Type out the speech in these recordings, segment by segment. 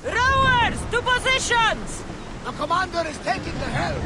Rowers, to positions! The commander is taking the helm!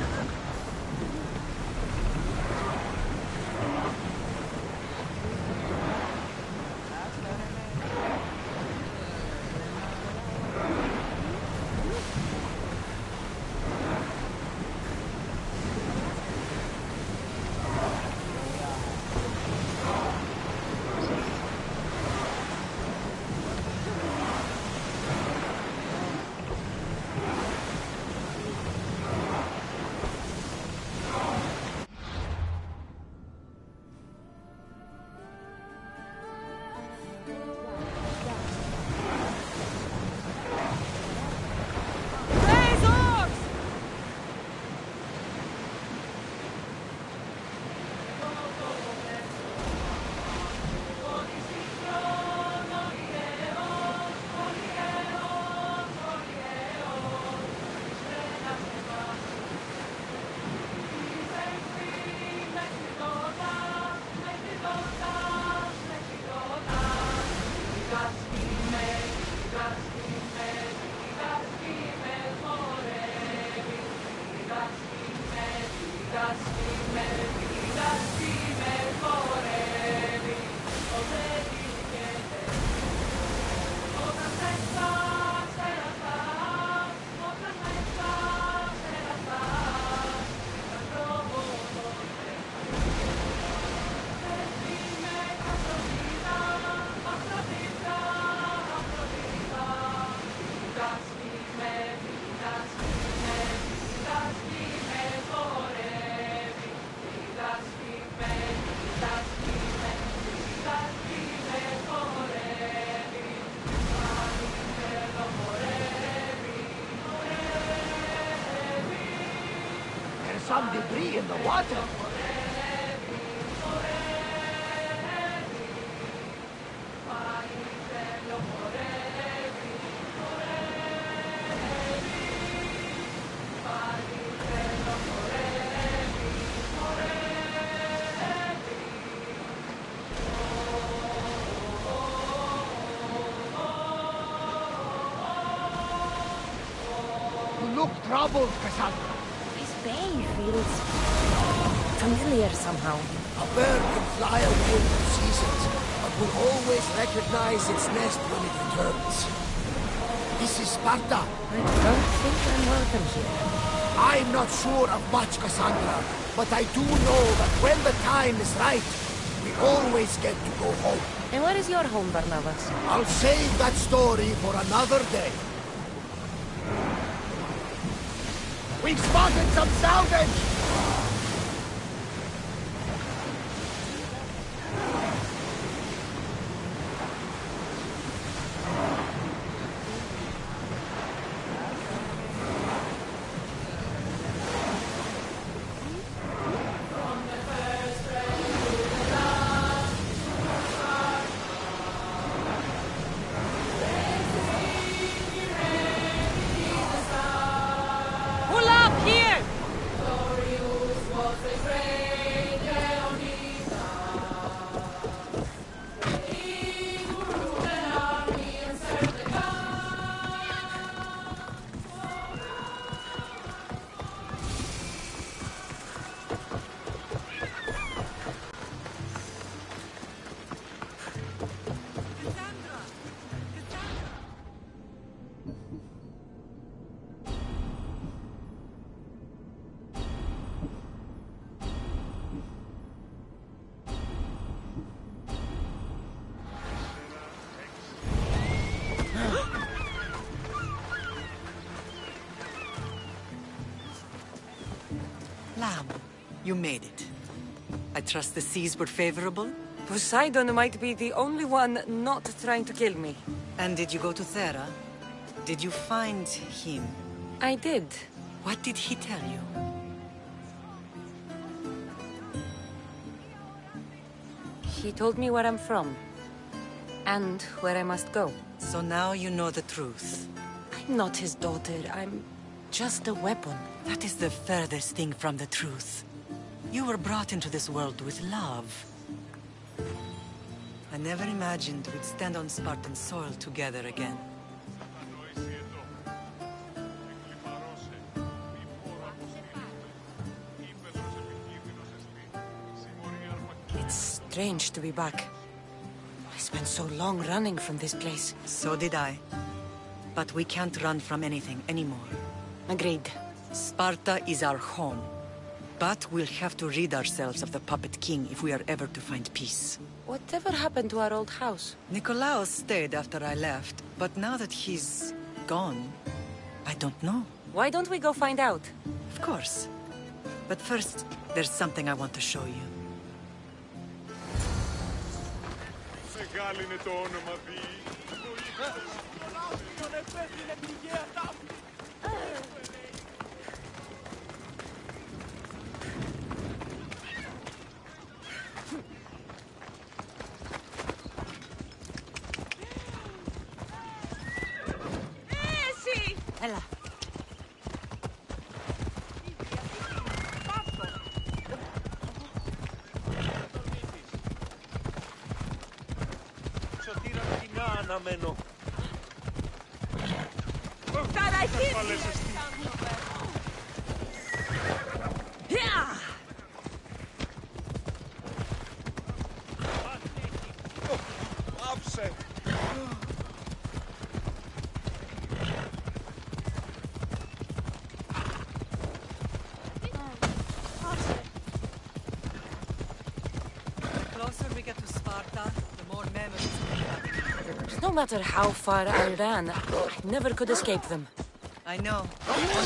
Some debris in the water. You look troubled, Cassandra. Bay feels familiar somehow. A bird can fly away in seasons, but will always recognize its nest when it returns. This is Sparta. I don't think I'm welcome here. I'm not sure of much, Cassandra, but I do know that when the time is right, we always get to go home. And where is your home, Barnabas? I'll save that story for another day. We've spotted some salvage! Lamb, you made it. I trust the seas were favorable? Poseidon might be the only one not trying to kill me. And did you go to Thera? Did you find him? I did. What did he tell you? He told me where I'm from. And where I must go. So now you know the truth. I'm not his daughter. I'm just a weapon. That is the furthest thing from the truth. You were brought into this world with love. I never imagined we'd stand on Spartan soil together again. It's strange to be back. I spent so long running from this place. So did I. But we can't run from anything anymore. Agreed. Sparta is our home. But we'll have to rid ourselves of the Puppet King if we are ever to find peace. Whatever happened to our old house? Nikolaos stayed after I left, but now that he's gone, I don't know. Why don't we go find out? Of course. But first, there's something I want to show you. Ella. αναμένω. Άψε. No matter how far I ran, I never could escape them. I know.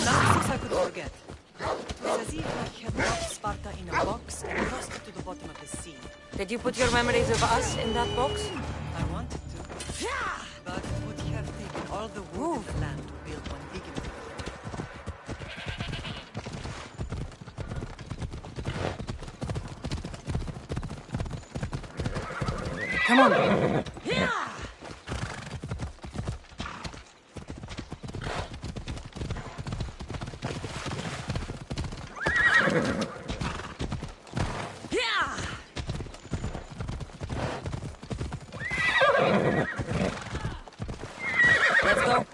Lapsus I could forget. It's as if I had locked Sparta in a box and tossed it to the bottom of the sea. Did you put your memories of us in that box? I wanted to. But it would have taken all the wood in the land to build one big enough. Come on. Let's go.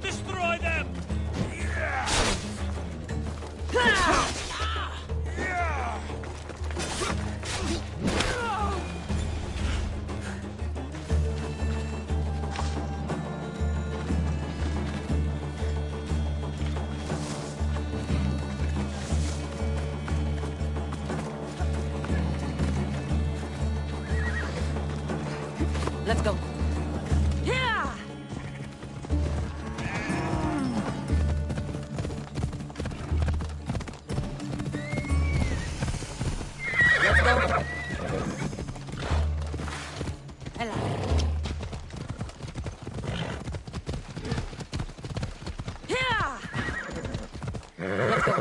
Destroy them! Let's go. Let's go. Ella. Let's go.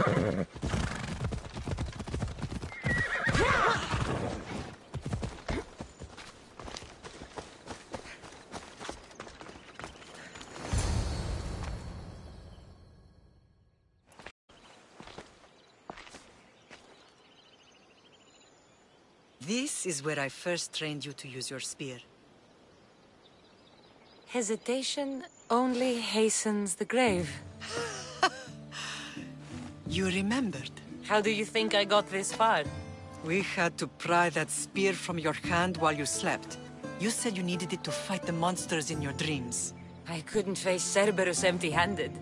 This is where I first trained you to use your spear. Hesitation only hastens the grave. You remembered. How do you think I got this far? We had to pry that spear from your hand while you slept. You said you needed it to fight the monsters in your dreams. I couldn't face Cerberus empty-handed.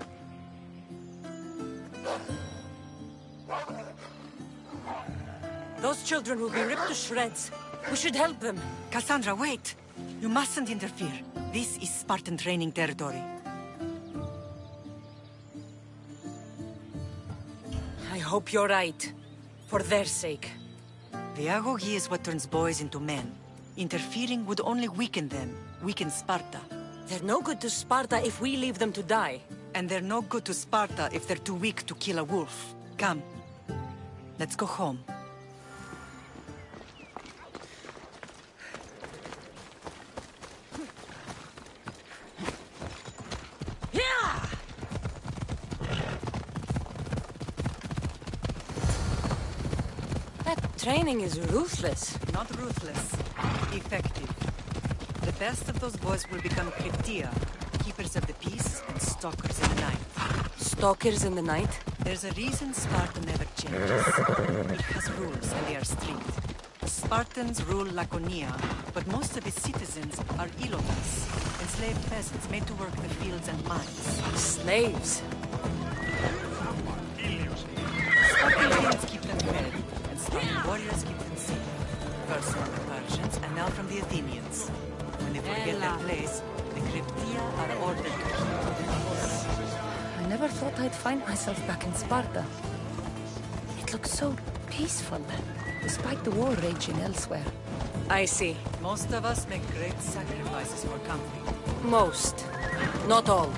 Those children will be ripped to shreds. We should help them. Cassandra, wait! You mustn't interfere. This is Spartan training territory. I hope you're right. For their sake. The agogi is what turns boys into men. Interfering would only weaken them, weaken Sparta. They're no good to Sparta if we leave them to die. And they're no good to Sparta if they're too weak to kill a wolf. Come. Let's go home. Training is ruthless. Not ruthless. Effective. The best of those boys will become Kryptia, keepers of the peace and stalkers in the night. Stalkers in the night? There's a reason Sparta never changes. It has rules and they are strict. The Spartans rule Laconia, but most of its citizens are Ilotas, enslaved peasants made to work the fields and mines. Slaves? Spartan kings keep them fed, and Spartan warriors keep them safe. First from the Persians, and now from the Athenians. When they forget their place, the Kryptia are ordered to I never thought I'd find myself back in Sparta. It looks so peaceful, despite the war raging elsewhere. I see. Most of us make great sacrifices for comfort. Most. Not all.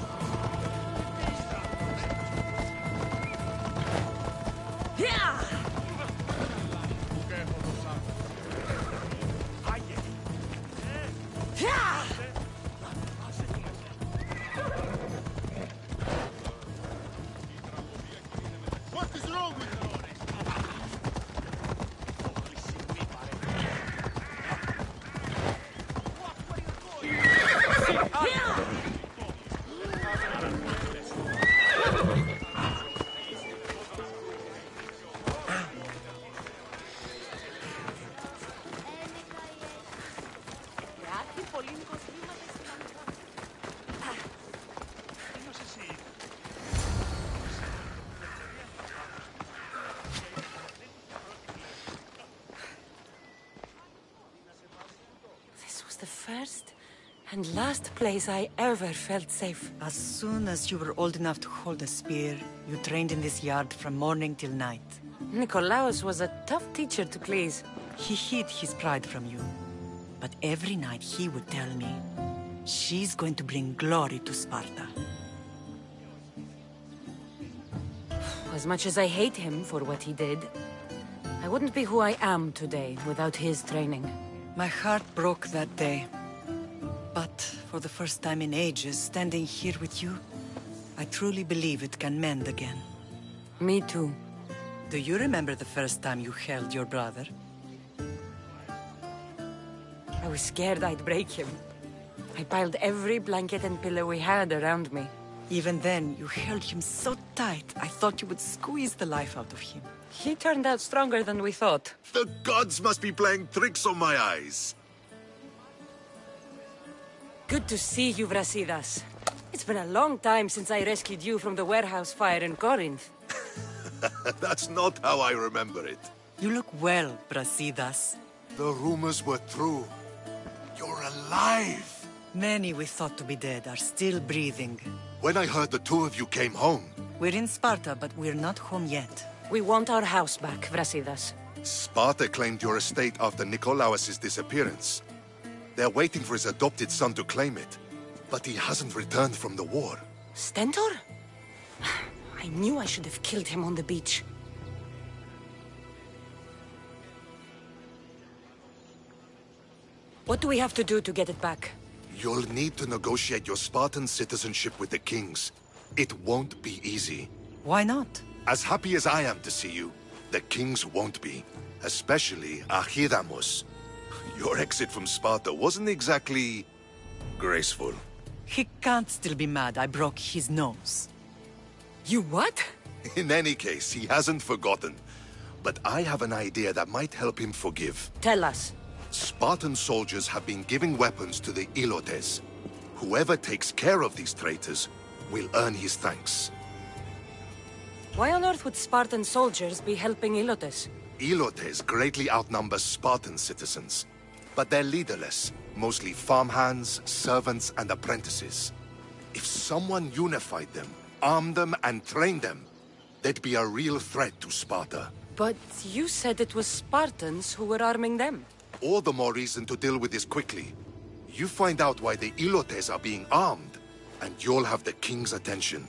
The first and last place I ever felt safe. As soon as you were old enough to hold a spear, you trained in this yard from morning till night. Nikolaos was a tough teacher to please. He hid his pride from you. But every night he would tell me, she's going to bring glory to Sparta. As much as I hate him for what he did, I wouldn't be who I am today without his training. My heart broke that day. But for the first time in ages, standing here with you, I truly believe it can mend again. Me too. Do you remember the first time you held your brother? I was scared I'd break him. I piled every blanket and pillow we had around me. Even then, you held him so tight, I thought you would squeeze the life out of him. He turned out stronger than we thought. The gods must be playing tricks on my eyes. Good to see you, Brasidas. It's been a long time since I rescued you from the warehouse fire in Corinth. That's not how I remember it. You look well, Brasidas. The rumors were true. You're alive! Many we thought to be dead are still breathing. When I heard the two of you came home... We're in Sparta, but we're not home yet. We want our house back, Brasidas. Sparta claimed your estate after Nikolaos' disappearance. They're waiting for his adopted son to claim it. But he hasn't returned from the war. Stentor? I knew I should have killed him on the beach. What do we have to do to get it back? You'll need to negotiate your Spartan citizenship with the kings. It won't be easy. Why not? As happy as I am to see you, the kings won't be. Especially Archidamos. Your exit from Sparta wasn't exactly... graceful. He can't still be mad I broke his nose. You what? In any case, he hasn't forgotten. But I have an idea that might help him forgive. Tell us. Spartan soldiers have been giving weapons to the Ilotes. Whoever takes care of these traitors will earn his thanks. Why on earth would Spartan soldiers be helping Ilotes? Ilotes greatly outnumber Spartan citizens, but they're leaderless. Mostly farmhands, servants, and apprentices. If someone unified them, armed them, and trained them, they'd be a real threat to Sparta. But you said it was Spartans who were arming them. All the more reason to deal with this quickly. You find out why the Ilotes are being armed, and you'll have the king's attention.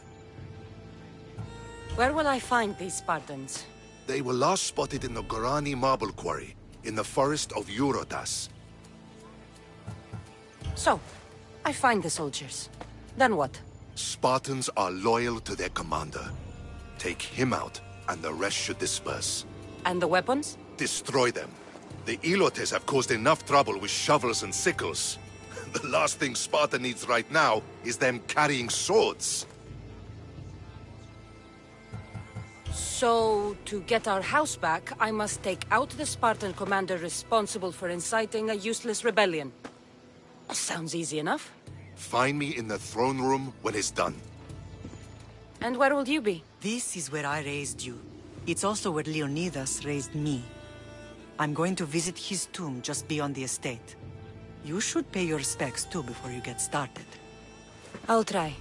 Where will I find these Spartans? They were last spotted in the Gorani marble quarry, in the forest of Eurotas. So, I find the soldiers. Then what? Spartans are loyal to their commander. Take him out, and the rest should disperse. And the weapons? Destroy them. The Ilotes have caused enough trouble with shovels and sickles. The last thing Sparta needs right now is them carrying swords. So, to get our house back, I must take out the Spartan commander responsible for inciting a useless rebellion. Sounds easy enough. Find me in the throne room when it's done. And where will you be? This is where I raised you. It's also where Leonidas raised me. I'm going to visit his tomb just beyond the estate. You should pay your respects too before you get started. I'll try.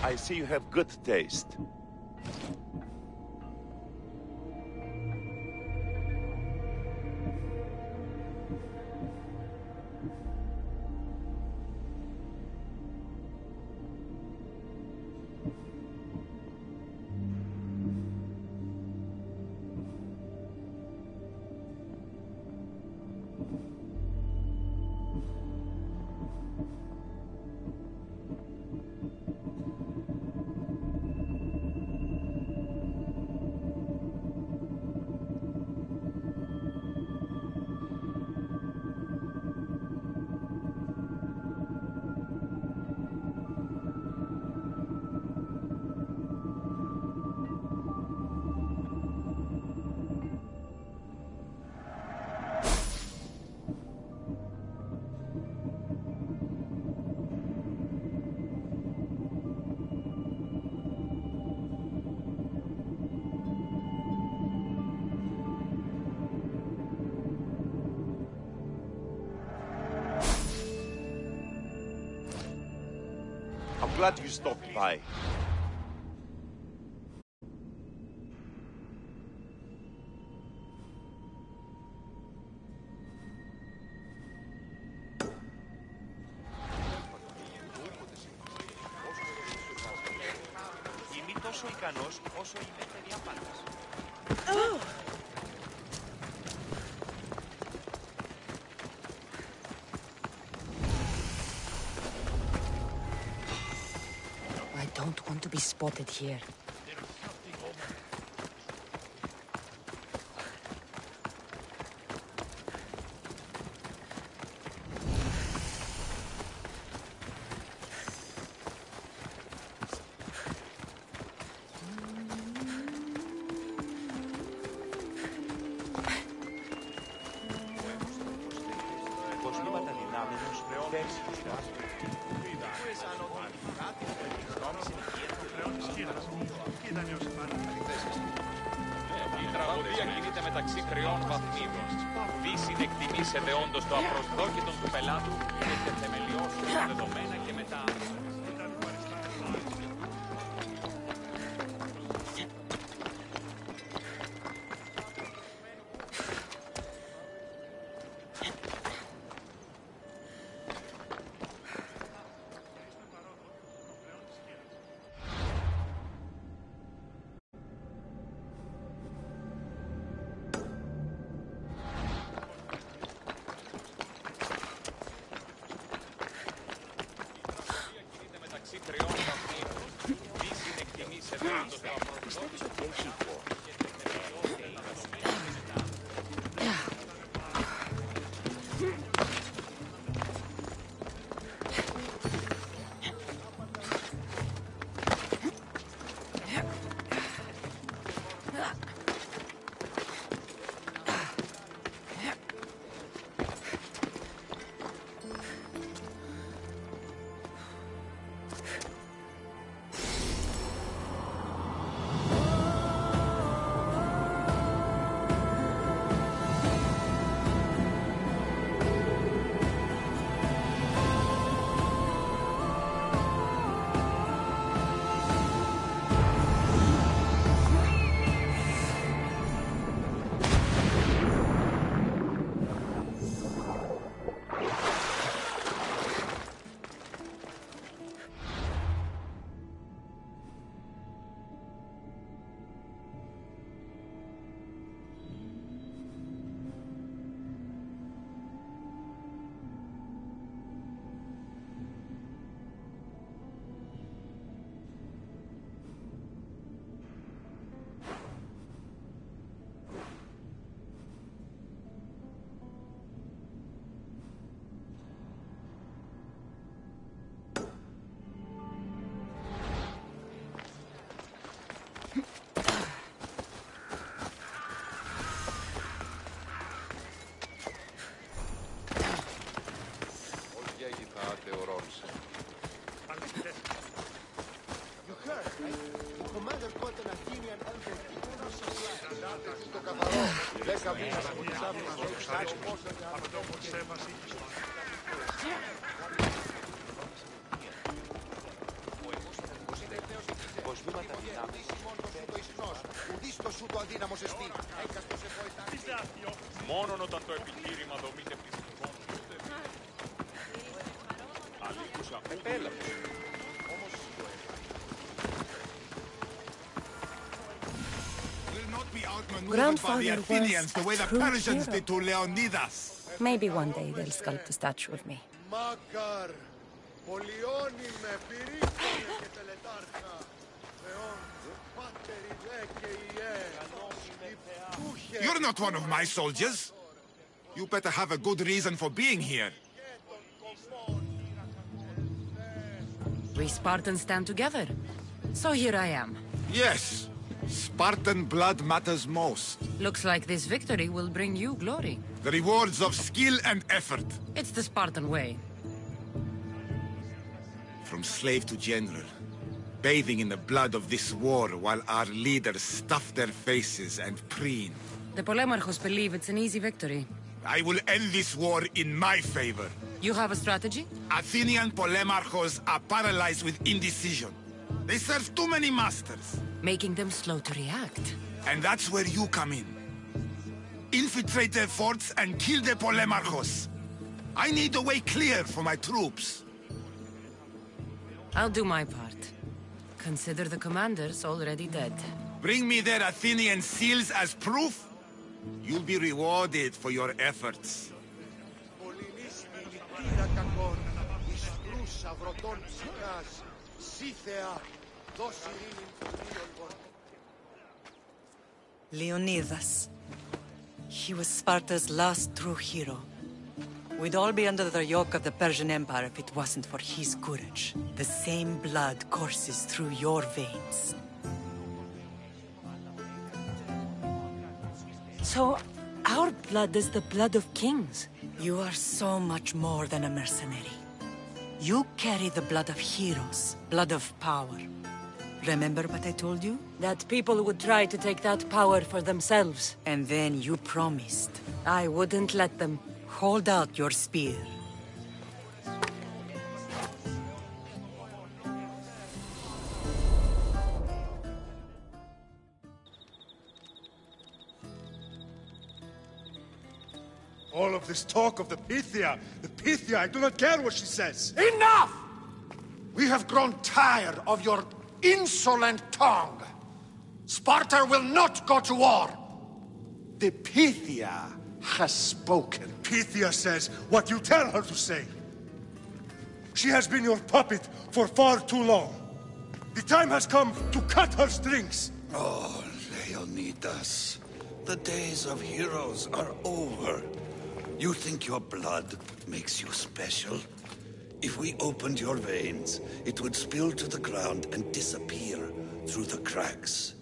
I see you have good taste. I'm glad you stopped by. Είμαι τόσο ικανός όσο είμαι ταιριάπαντας. I don't want to be spotted here. Η τραγωδία κινείται μεταξύ τριών βαθμίδων. Δι συνεκτιμήσετε όντως το απροσδόκητο του πελάτου και θεμελιώσετε τα δεδομένα και μετά. heard, right? The commander caught an Athenian elbow. Μόνον όταν το επιχείρημα δομείται πιστικών ούτε. Αλήκουσα επέλαβε. Grandfather was the way the a true Persians hero. did to Leonidas. Maybe one day they'll sculpt a statue of me. Makar, πολιώνυμε, πυρήτωνε και τελετάρχα. Θεόν, πάτερ Ιβέ και Ιέ. You're not one of my soldiers. You better have a good reason for being here. We Spartans stand together. So here I am. Yes, Spartan blood matters most. Looks like this victory will bring you glory. The rewards of skill and effort. It's the Spartan way. From slave to general, bathing in the blood of this war while our leaders stuff their faces and preen. The Polemarchos believe it's an easy victory. I will end this war in my favor. You have a strategy? Athenian Polemarchos are paralyzed with indecision. They serve too many masters. Making them slow to react. And that's where you come in. Infiltrate their forts and kill the Polemarchos. I need a way clear for my troops. I'll do my part. Consider the commanders already dead. Bring me their Athenian seals as proof. You'll be rewarded for your efforts. Leonidas. He was Sparta's last true hero. We'd all be under the yoke of the Persian Empire if it wasn't for his courage. The same blood courses through your veins. So, our blood is the blood of kings. You are so much more than a mercenary. You carry the blood of heroes, blood of power. Remember what I told you? That people would try to take that power for themselves. And then you promised. I wouldn't let them. Hold out your spear. All of this talk of the Pythia, I do not care what she says. Enough! We have grown tired of your insolent tongue. Sparta will not go to war. The Pythia has spoken. Pythia says what you tell her to say. She has been your puppet for far too long. The time has come to cut her strings. Oh, Leonidas, the days of heroes are over. You think your blood makes you special? If we opened your veins, it would spill to the ground and disappear through the cracks.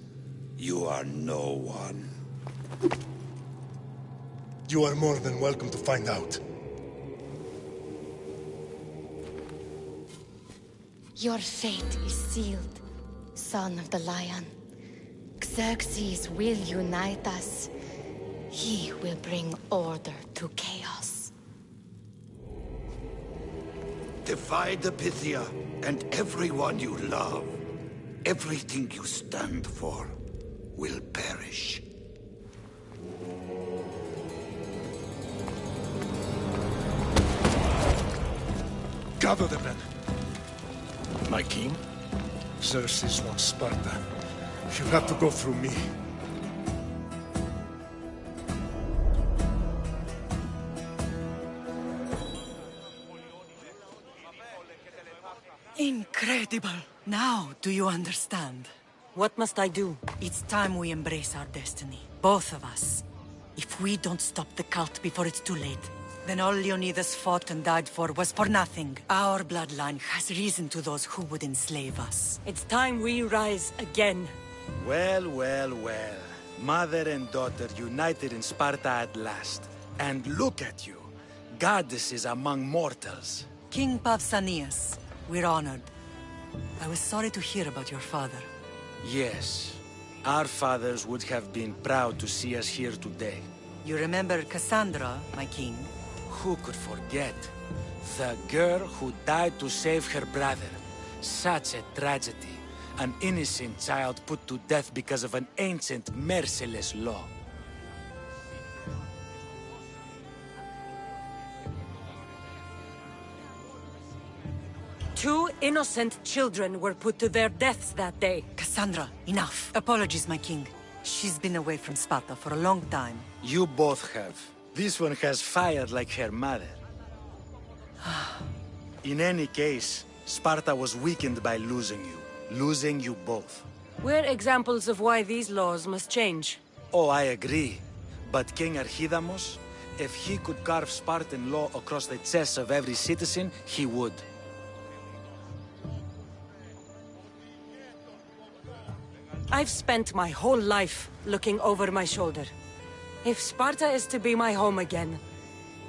You are no one. You are more than welcome to find out. Your fate is sealed, son of the lion. Xerxes will unite us. He will bring order to chaos. Divide the Pythia and everyone you love. Everything you stand for will perish. Gather the men. My king? Xerxes wants Sparta. She'll have to go through me. Incredible! Now, do you understand? What must I do? It's time we embrace our destiny. Both of us. If we don't stop the cult before it's too late, then all Leonidas fought and died for was for nothing. Our bloodline has reason to those who would enslave us. It's time we rise again. Well, well, well. Mother and daughter united in Sparta at last. And look at you. Goddesses among mortals. King Pausanias, we're honored. I was sorry to hear about your father. Yes. Our fathers would have been proud to see us here today. You remember Cassandra, my king? Who could forget? The girl who died to save her brother. Such a tragedy. An innocent child put to death because of an ancient, merciless law. Two innocent children were put to their deaths that day. Cassandra, enough. Apologies, my king. She's been away from Sparta for a long time. You both have. This one has fired like her mother. In any case, Sparta was weakened by losing you. Losing you both. We're examples of why these laws must change. Oh, I agree. But King Archidamos, if he could carve Spartan law across the chests of every citizen, he would. I've spent my whole life looking over my shoulder. If Sparta is to be my home again,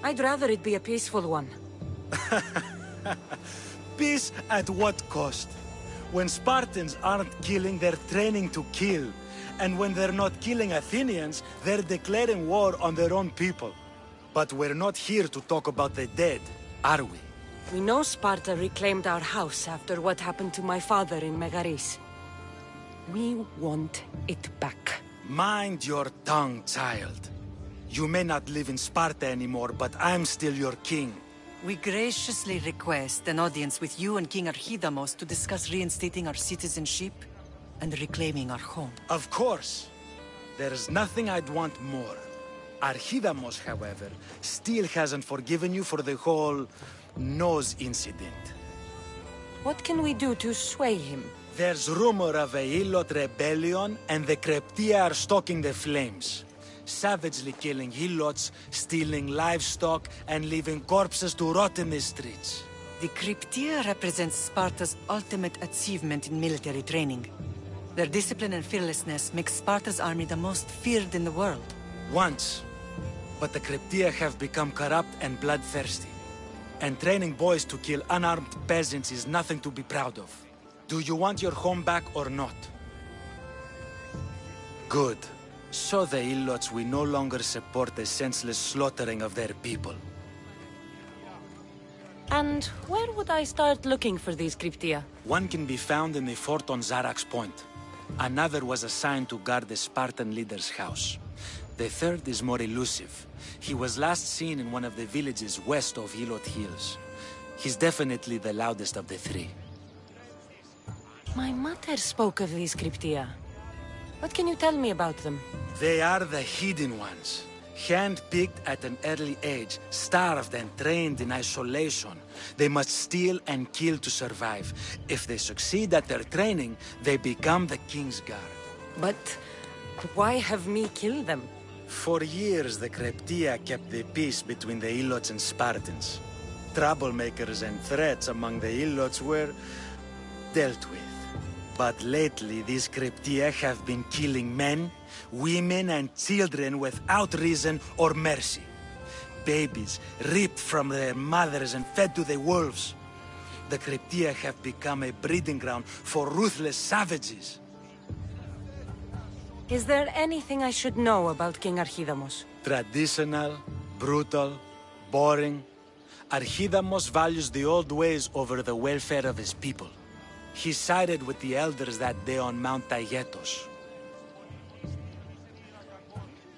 I'd rather it be a peaceful one. Peace at what cost? When Spartans aren't killing, they're training to kill. And when they're not killing Athenians, they're declaring war on their own people. But we're not here to talk about the dead, are we? We know Sparta reclaimed our house after what happened to my father in Megaris. We want it back. Mind your tongue, child. You may not live in Sparta anymore, but I'm still your king. We graciously request an audience with you and King Archidamos to discuss reinstating our citizenship and reclaiming our home. Of course. There's nothing I'd want more. Archidamos, however, still hasn't forgiven you for the whole nose incident. What can we do to sway him? There's rumor of a Hilot rebellion, and the Kryptia are stoking the flames. Savagely killing Hilots, stealing livestock, and leaving corpses to rot in the streets. The Kryptia represents Sparta's ultimate achievement in military training. Their discipline and fearlessness make Sparta's army the most feared in the world. Once. But the Kryptia have become corrupt and bloodthirsty. And training boys to kill unarmed peasants is nothing to be proud of. Do you want your home back or not? Good. Show the Ilots we no longer support the senseless slaughtering of their people. And where would I start looking for these Kryptia? One can be found in the fort on Zarak's Point. Another was assigned to guard the Spartan leader's house. The third is more elusive. He was last seen in one of the villages west of Hilot Hills. He's definitely the loudest of the three. My mother spoke of these Kryptia. What can you tell me about them? They are the hidden ones. Hand-picked at an early age, starved and trained in isolation. They must steal and kill to survive. If they succeed at their training, they become the King's Guard. But why have me kill them? For years, the Kryptia kept the peace between the Ilots and Spartans. Troublemakers and threats among the Ilots were dealt with. But lately, these Kryptia have been killing men, women, and children without reason or mercy. Babies ripped from their mothers and fed to the wolves. The Kryptia have become a breeding ground for ruthless savages. Is there anything I should know about King Archidamos? Traditional, brutal, boring. Archidamos values the old ways over the welfare of his people. He sided with the elders that day on Mount Taygetos.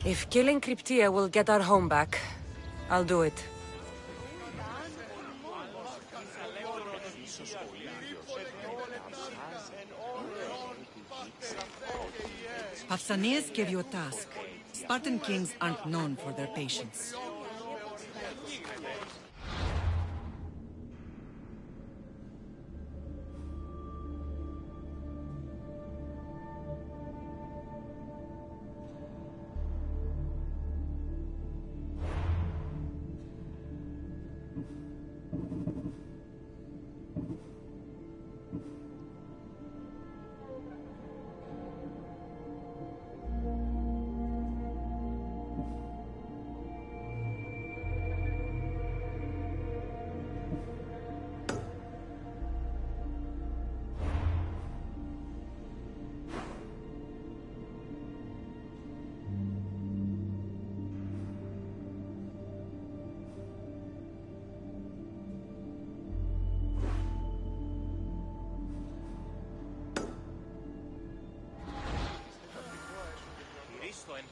If killing Kryptia will get our home back, I'll do it. Pausanias gave you a task. Spartan kings aren't known for their patience.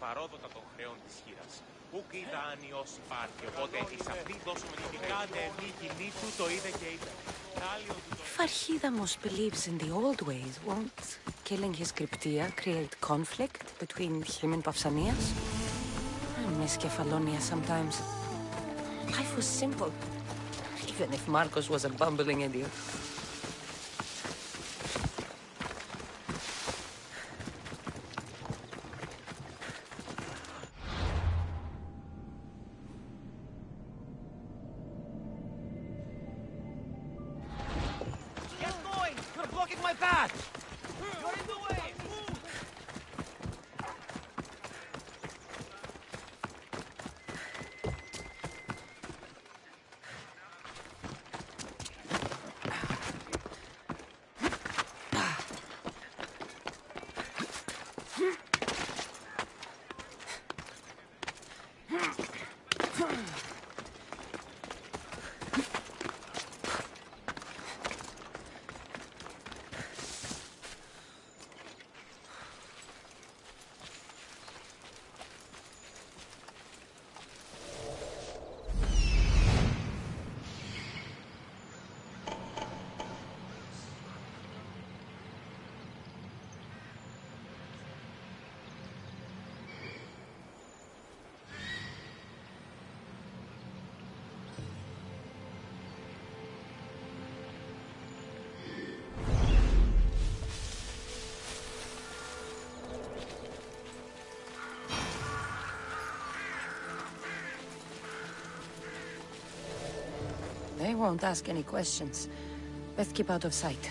παρόδοτα των χρεών της χήρας. Ούκ είδα άνιος Σπάρτη, οπότε εις αυτή δώσουμε την κάντε νίκη νύτου, το είδε και είδε. If Archidamos believes in the old ways, won't killing his Cryptia create conflict between him and Pausanias? I miss Kefalonia sometimes. Life was simple, even if Marcos was a bumbling idiot. They won't ask any questions. Best keep out of sight.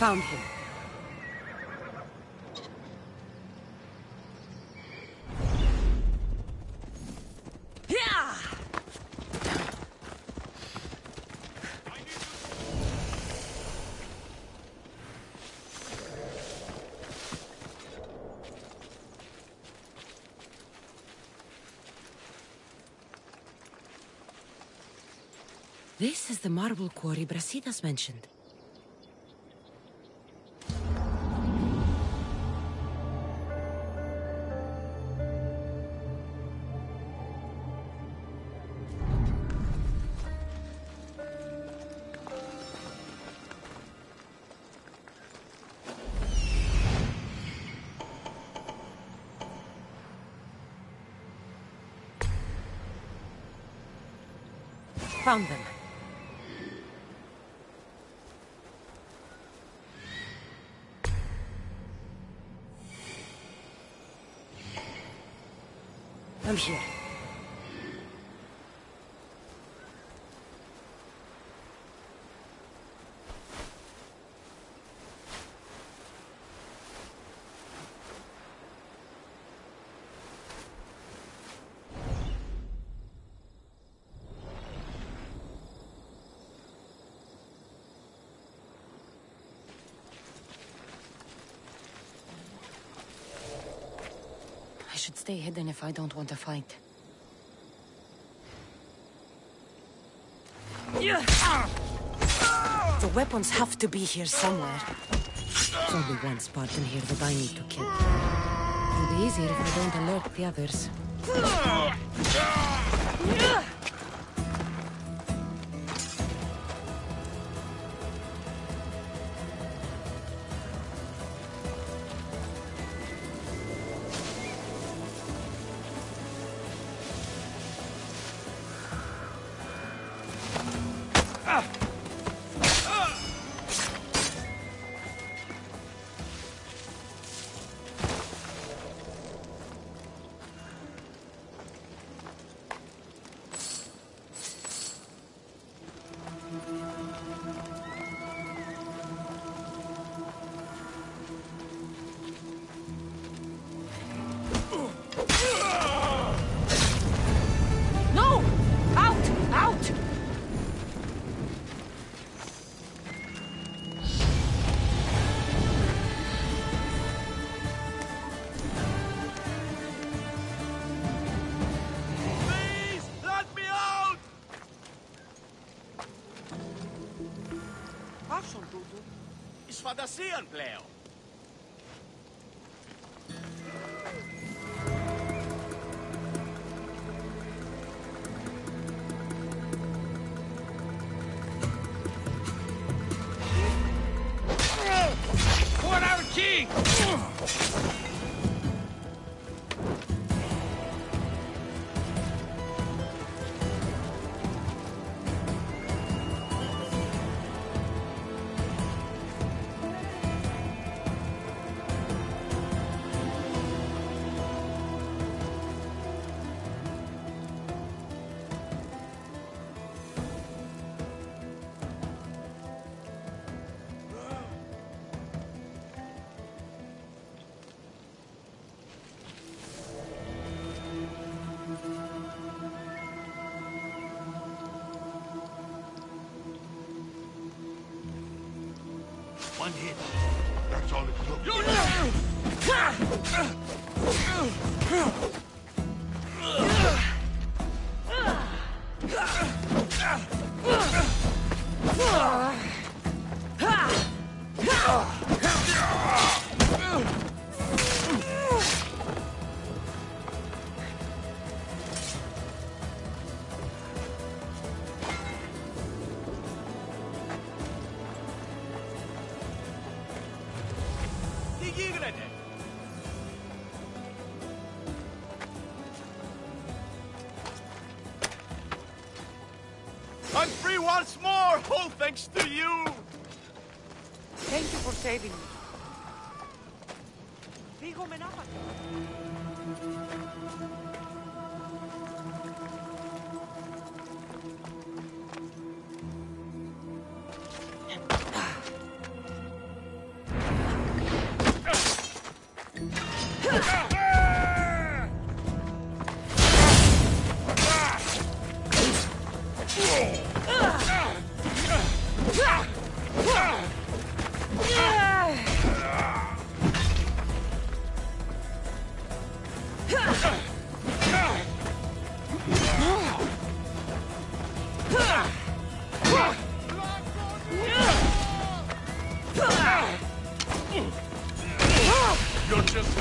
Found him. This is the marble quarry Brasidas mentioned. Found them. I'm here. I should stay hidden if I don't want to fight. The weapons have to be here somewhere. There's only one Spartan here that I need to kill. It'll be easier if I don't alert the others. Φαντασίαν πλέον. For our king! One hit. That's all it took. I'm free once more, all thanks to you! Thank you for saving me. You're just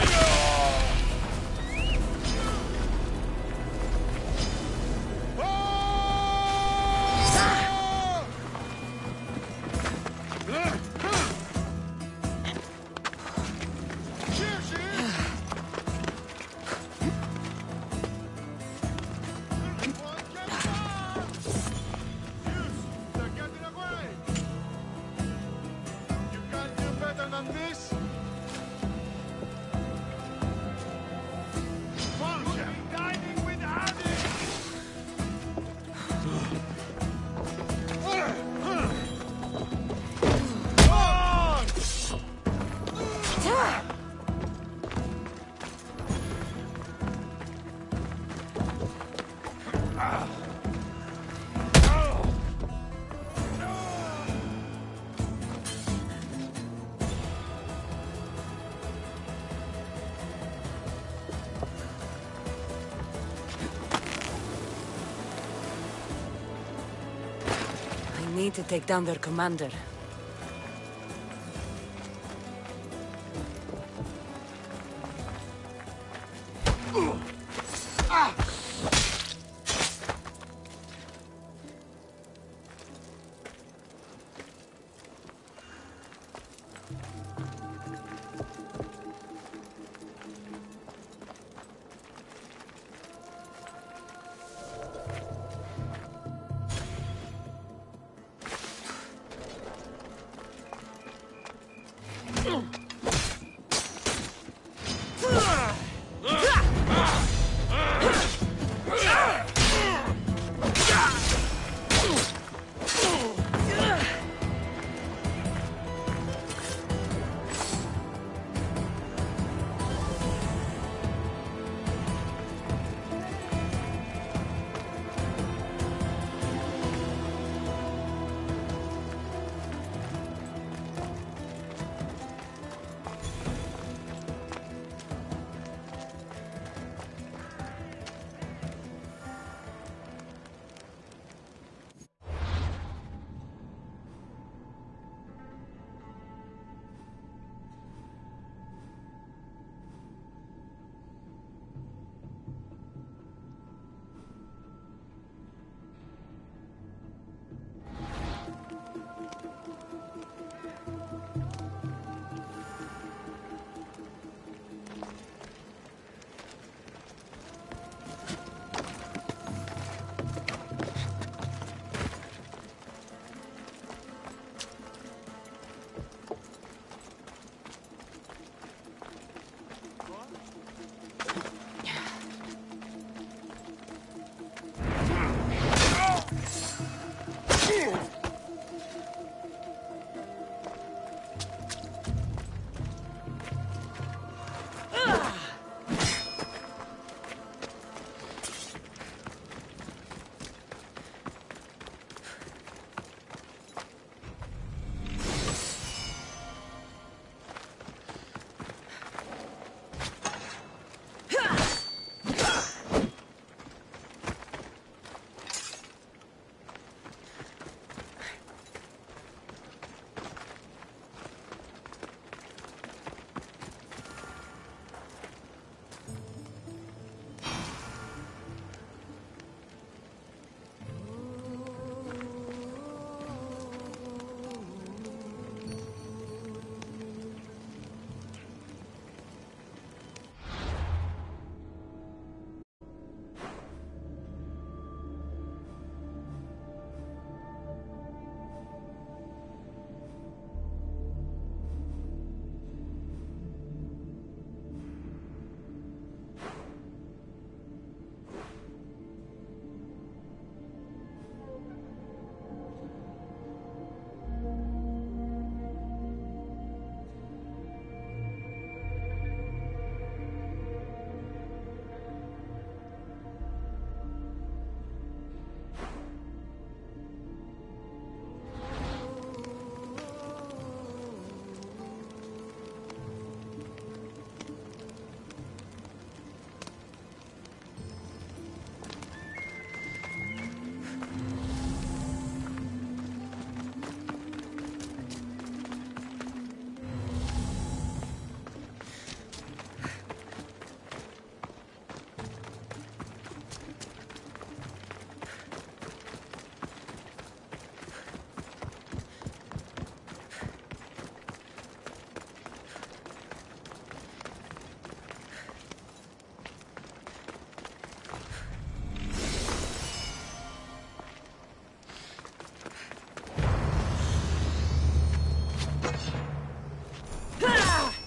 need to take down their commander.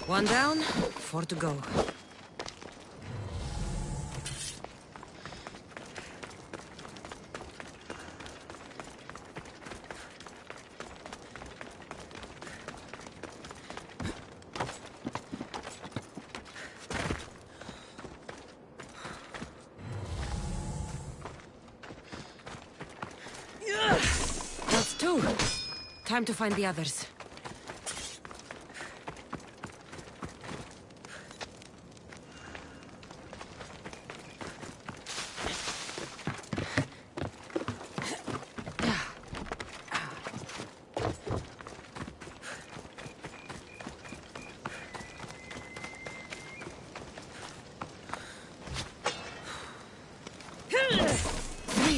One down, 4 to go. That's 2. Time to find the others.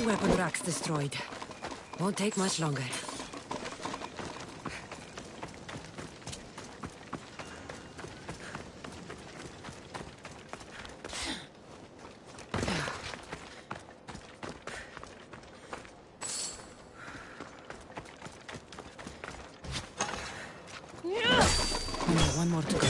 weapon rack's destroyed. Won't take much longer. Only one more to go.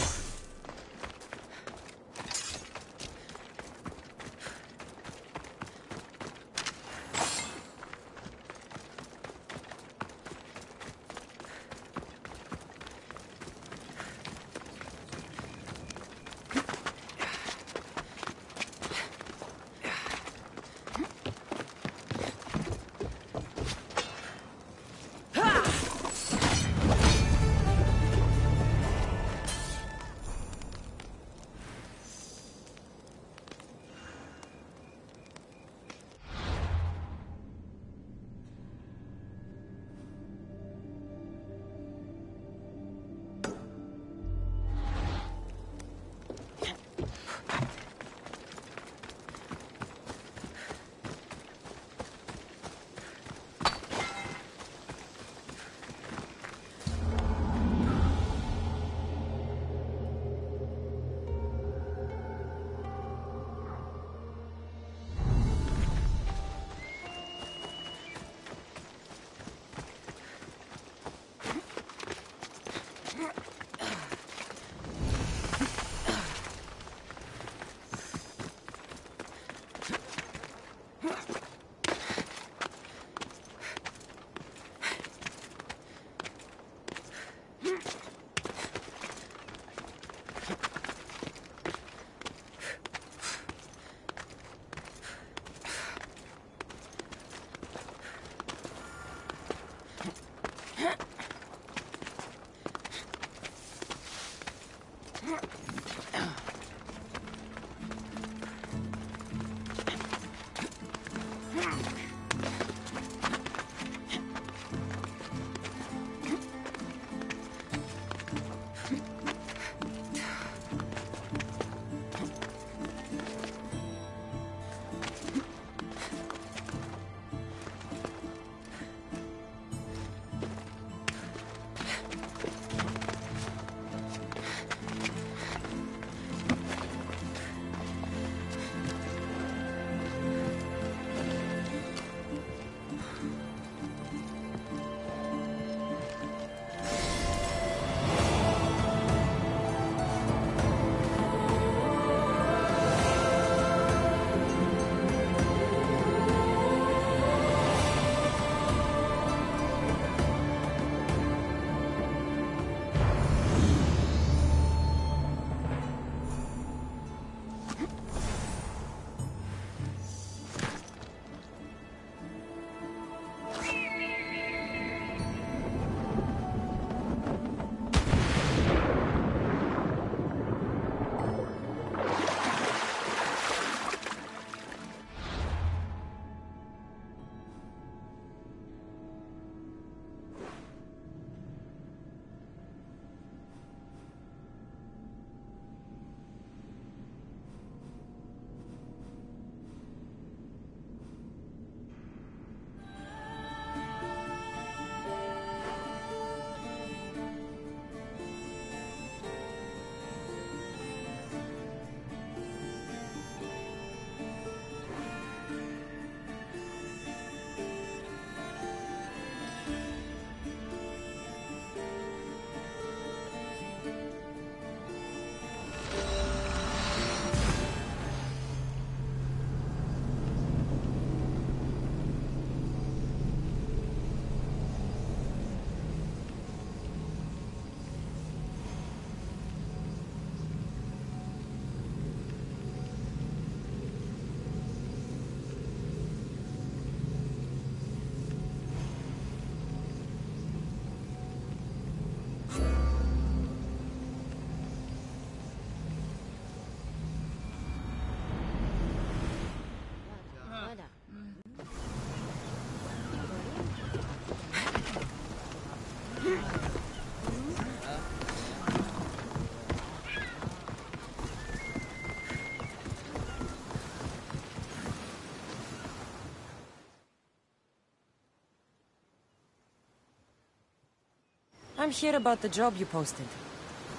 I'm here about the job you posted.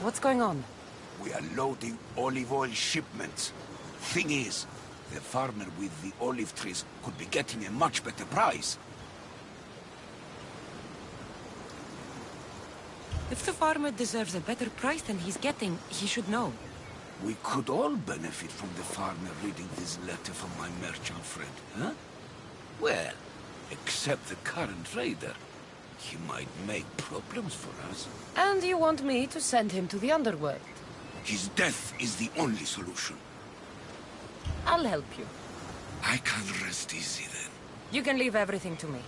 What's going on? We are loading olive oil shipments. Thing is, the farmer with the olive trees could be getting a much better price. If the farmer deserves a better price than he's getting, he should know. We could all benefit from the farmer reading this letter from my merchant friend, huh? Well, except the current trader. He might make problems for us. And you want me to send him to the underworld? His death is the only solution. I'll help you. I can rest easy then. You can leave everything to me.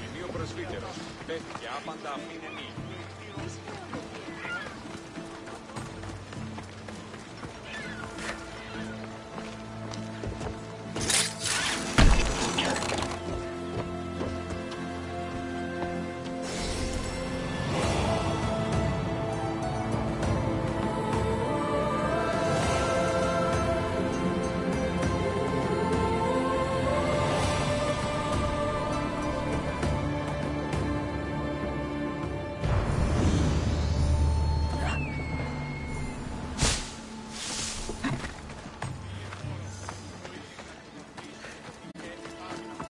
Ενίο πρεσβύτερος, τέθηκε άπαντα αμήνενη.